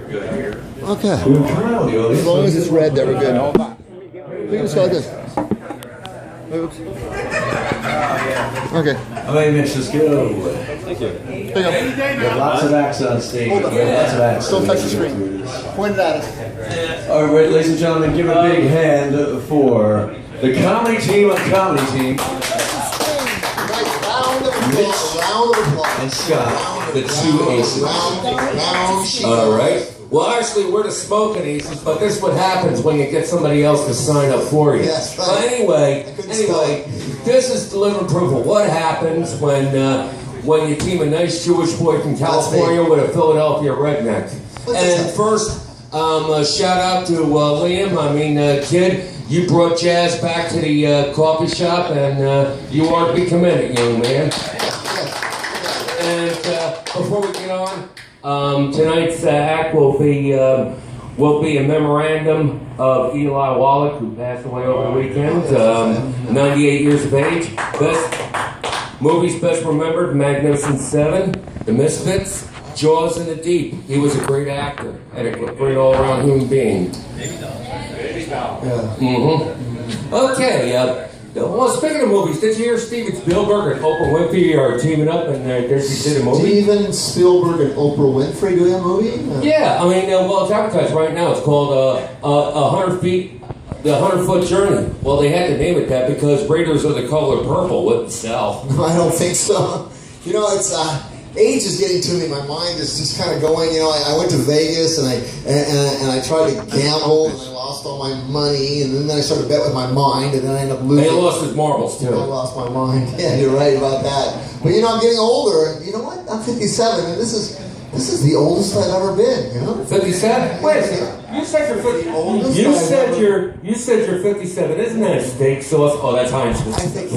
Okay. As long as it's red, then we're good. We can just go like this. Oops. Okay. All right, Mitch, let's go. Thank you. We have lots of acts on stage. Hold on. Lots of acts. Don't touch the screen. Point it at us. All right, ladies and gentlemen, give a big hand for the comedy team on Comedy Team. Nice round of applause. And Scott, the two aces. All right. Well, actually, we're the smoking aces, but this is what happens when you get somebody else to sign up for you. Yes, right. But anyway, this is the living proof of what happens when you team a nice Jewish boy from California with a Philadelphia redneck. And first, shout out to Liam. Kid, you brought jazz back to the coffee shop, and you are to be commended, young man. And before we get on, tonight's act will be a memorandum of Eli Wallach, who passed away over the weekend, 98 years of age. Movies best remembered: Magnificent Seven, The Misfits, Jaws in the Deep. He was a great actor and a great all-around human being. Okay. Well, speaking of movies, did you hear Steven Spielberg and Oprah Winfrey are teaming up and they did a movie? Steven Spielberg and Oprah Winfrey doing a movie? Yeah, well, it's advertised right now. It's called 100 Feet, the 100-Foot Journey. Well, they had to name it that because Raiders of the Color Purple wouldn't sell. I don't think so. It's age is getting to me. My mind is just kind of going. I went to Vegas and I tried to gamble and I lost all my money, and then I started to bet with my mind, and then I ended up losing. And he lost his marbles too. I lost my mind. Yeah, you're right about that. But I'm getting older, and you know what? I'm 57, and this is the oldest I've ever been. 57? Wait a second. You said you're 50. You said you're 57. Isn't that steak sauce? Oh, that's Heinz. I think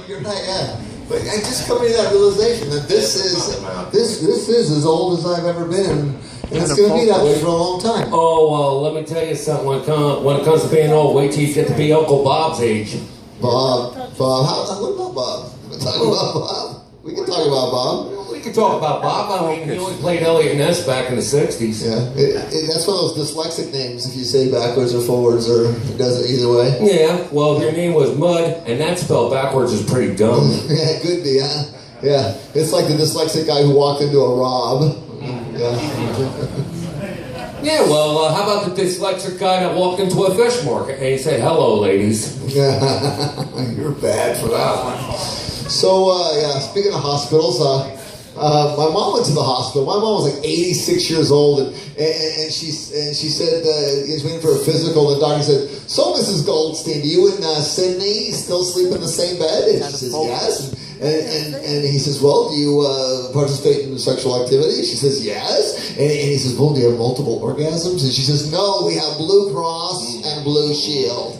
you're right. Yeah. But I just come to that realization that this is as old as I've ever been, and it's going to be that way for a long time. Oh, well, let me tell you something. When it comes to being old, wait till you get to be Uncle Bob's age. Bob. What about Bob? We can talk about Bob. We can talk about Bob. We can talk about Bob. He only played Elliot Ness back in the 60s. Yeah, that's one of those dyslexic names. If you say backwards or forwards, or it does it either way. Yeah, well, if your name was Mud, and that spelled backwards is pretty dumb. Yeah, it could be, huh? Yeah, it's like the dyslexic guy who walked into a Rob. Yeah. Yeah, well, how about the dyslexic guy that walked into a fish market and he said, "Hello, ladies." You're bad for that one. So, speaking of hospitals, my mom went to the hospital. My mom was like 86 years old, and she said she was waiting for a physical. And the doctor said, "So, Mrs. Goldstein, do you and Sydney still sleep in the same bed?" And she says, "Yes." And he says, "Well, do you participate in sexual activity?" She says, "Yes." And he says, "Well, do you have multiple orgasms?" And she says, "No, we have Blue Cross and Blue Shield."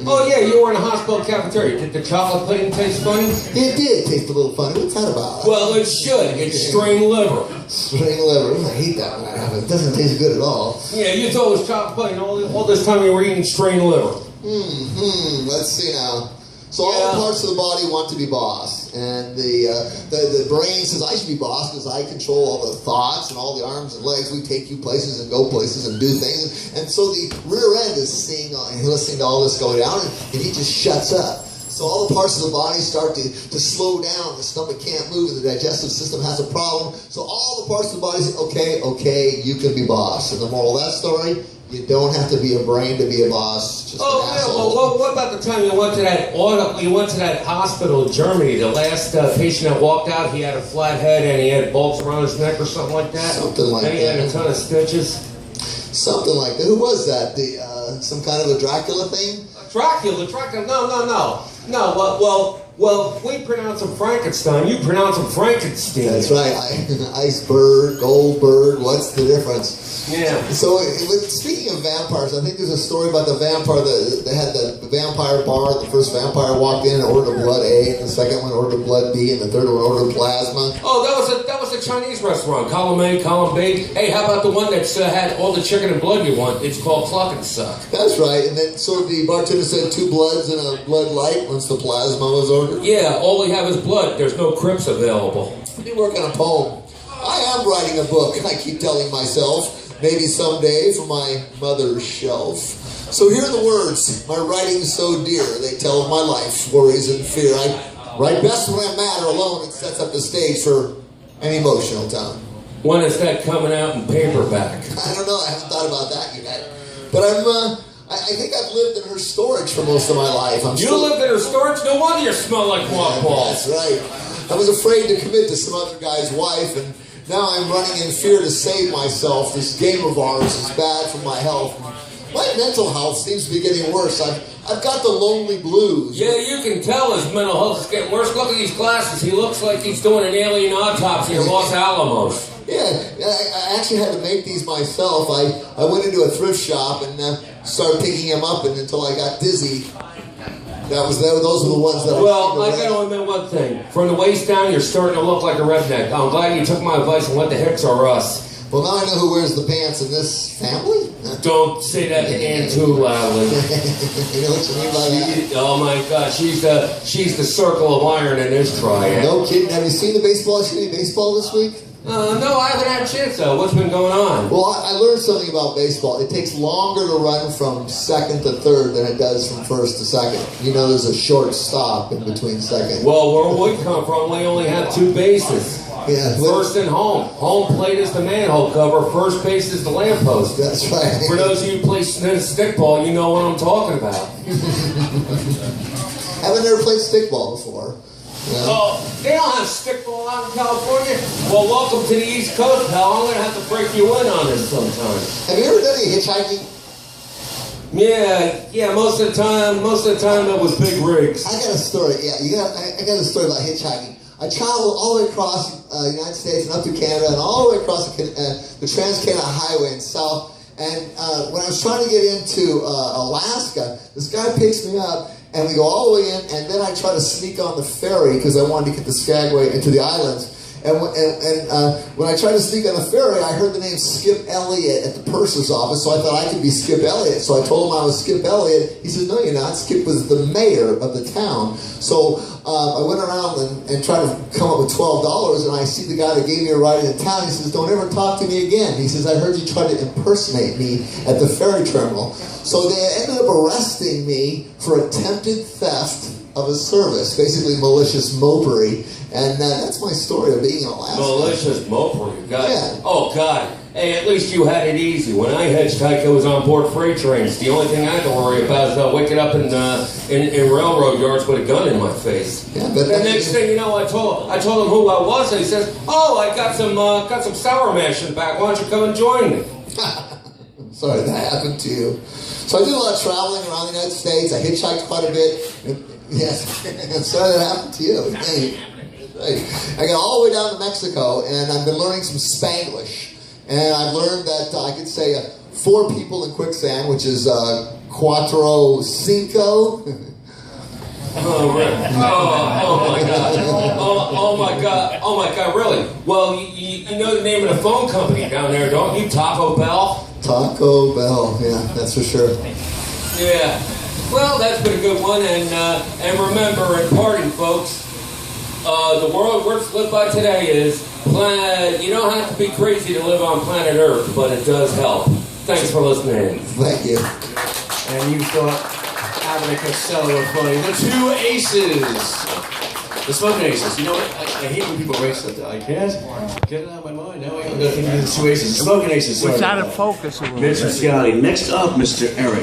Oh, yeah, you were in a hospital cafeteria. Did the chocolate pudding taste funny? It did taste a little funny. What's that about? Well, it should. It's strained liver. Strained liver. I hate that when I have it. It doesn't taste good at all. Yeah, you thought it was chocolate pudding. All this time you were eating strained liver. Let's see now. So all the parts of the body want to be boss, and the brain says I should be boss because I control all the thoughts, and all the arms and legs. We take you places and go places and do things, and so the rear end is seeing and listening to all this go down, and he just shuts up. So all the parts of the body start to slow down. The stomach can't move, and the digestive system has a problem. So all the parts of the body say, okay, you can be boss. And the moral of that story: you don't have to be a brain to be a boss. Just well, what about the time you went to that hospital in Germany? The last patient that walked out, he had a flat head and he had bolts around his neck or something like that. Something like that. And he had a ton of stitches. Something like that. Who was that? Some kind of a Dracula thing? Dracula? No. Well, we pronounce him Frankenstein. You pronounce him Frankenstein. That's right. Iceberg, Goldberg. What's the difference? Yeah. So, speaking of vampires, I think there's a story about the vampire that they had the vampire bar. The first vampire walked in and ordered a blood A, and the second one ordered a blood B, and the third one ordered plasma. Oh, that was a Chinese restaurant. Column A, column B. Hey, how about the one that's had all the chicken and blood you want? It's called Cluck and Suck. That's right. And then so the bartender said 2 bloods and a blood light once the plasma was ordered. Yeah, all we have is blood. There's no Crips available. You work on a poem. I am writing a book, I keep telling myself. maybe someday from my mother's shelf. So here are the words, my writing's so dear, they tell of my life, worries and fear. I write best when I'm mad or alone. It sets up the stage for an emotional tone. When is that coming out in paperback? I don't know, I haven't thought about that yet. But I think I've lived in her storage for most of my life. You lived in her storage? No wonder you smell like mothballs. That's right. I was afraid to commit to some other guy's wife, and now I'm running in fear to save myself. This game of ours is bad for my health. My mental health seems to be getting worse. I've got the lonely blues. Yeah, you can tell his mental health is getting worse. Look at these glasses. He looks like he's doing an alien autopsy in Los Alamos. Yeah, I actually had to make these myself. I went into a thrift shop and started picking them up until I got dizzy. Those were the ones that Well, I gotta admit one thing. From the waist down, you're starting to look like a redneck. I'm glad you took my advice and let the hicks are us. Well, now I know who wears the pants in this family. Don't say that to Ann too loudly. You know what you mean by that? Oh my God, she's the circle of iron in this triad. No kidding. Have you seen the baseball? Have you seen any baseball this week? No, I haven't had a chance though. What's been going on? Well, I learned something about baseball. It takes longer to run from second to third than it does from first to second. You know, there's a short stop in between second. Well, where we come from, we only have two bases. Yeah, first and home. Home plate is the manhole cover. First base is the lamppost. That's right. For those of you who play stickball, you know what I'm talking about. Haven't never played stickball before. Yeah. Oh, they don't have stickball out in California? Well, welcome to the East Coast, pal. I'm going to have to break you in on this sometime. Have you ever done any hitchhiking? Yeah, most of the time it was big rigs. I got a story, I got a story about hitchhiking. I traveled all the way across the United States and up to Canada and all the way across the Trans-Canada Highway in south. And when I was trying to get into Alaska, this guy picks me up and we go all the way in, and then I try to sneak on the ferry because I wanted to get the Skagway into the islands. And when I tried to sneak on the ferry, I heard the name Skip Elliott at the purser's office, so I thought I could be Skip Elliott. So I told him I was Skip Elliott. He said, no, you're not. Skip was the mayor of the town. So I went around and tried to come up with $12, and I see the guy that gave me a ride into town. He says, don't ever talk to me again. He says, I heard you try to impersonate me at the ferry terminal. So they ended up arresting me for attempted theft of a service, basically malicious mopery, and that's my story of being in Alaska. Malicious mopery, God. Yeah. Oh God. Hey, at least you had it easy. When I hitchhiked, I was on board freight trains. The only thing I had to worry about is waking up in railroad yards with a gun in my face. Yeah, but the next thing you know, I told him who I was, and he says, "Oh, I got some sour mash in the back. Why don't you come and join me?" Sorry that happened to you. So I did a lot of traveling around the United States. I hitchhiked quite a bit. Yes, sorry that happened to you. Right. I got all the way down to Mexico, and I've been learning some Spanglish. And I've learned that I could say 4 people in quicksand, which is cuatro cinco. Oh, really? Oh my God! Oh my God! Really? Well, you know the name of the phone company down there, don't you? Taco Bell. Taco Bell, yeah, that's for sure. Yeah. Well, that's been a good one, and remember, in parting, folks, the world we're to live by today is you don't have to be crazy to live on planet Earth, but it does help. Thanks for listening. Thank you. And you thought Abbott and Costello were funny. The 2 aces. The smoking aces. You know what? I hate when people race that. I can't get it out of my mind. Now I gotta think of the 2 aces. The smoking aces. It's out of focus a little bit. Mitch and Scotty. Next up, Mr. Eric.